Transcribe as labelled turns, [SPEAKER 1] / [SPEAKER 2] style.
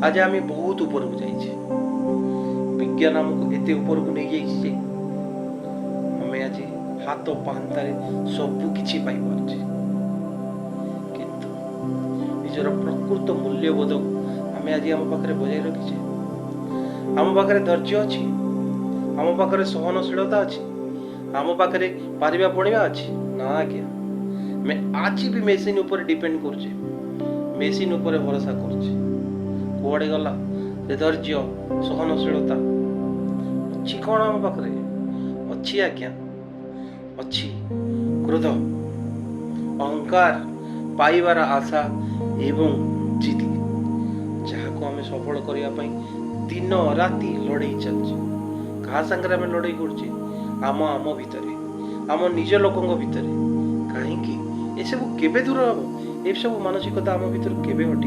[SPEAKER 1] आज आम बहुत ऊपर को जाइए। विज्ञान आमको एते ऊपर को नहीं जाइए हमें आज हाथ पांतारे सबू किछि पाई पारछे, किंतु निजर प्रकृत मूल्यबोध आम आज आम पाखरे बजाय रखीचे। आम पाखरे धैर्य अच्छी, आम पाखरे सहनशीलता अच्छी, आम पाखरे पारिबा पड़िबा अच्छी ना आज्ञा। मैं आज भी मेसीन ऊपर डिपेंड करछे, मेसीन ऊपर भरोसा करछे। कुआड़े गला से धैर्य सहनशीलता अच्छी कौन आम पाखरे अच्छी आज्ञा, अच्छी क्रोध अहंकार पाइबार आशा एवं जिदी जहाँ को आम सफल करने दिन राति लड़े चलছে। कहा संगे आम लड़े करछे आम आम भितर आम निज लोकों भितर कहीं ये सब केबे दूर हम, ये सब मानसिकता आम भीतर केबे हटी।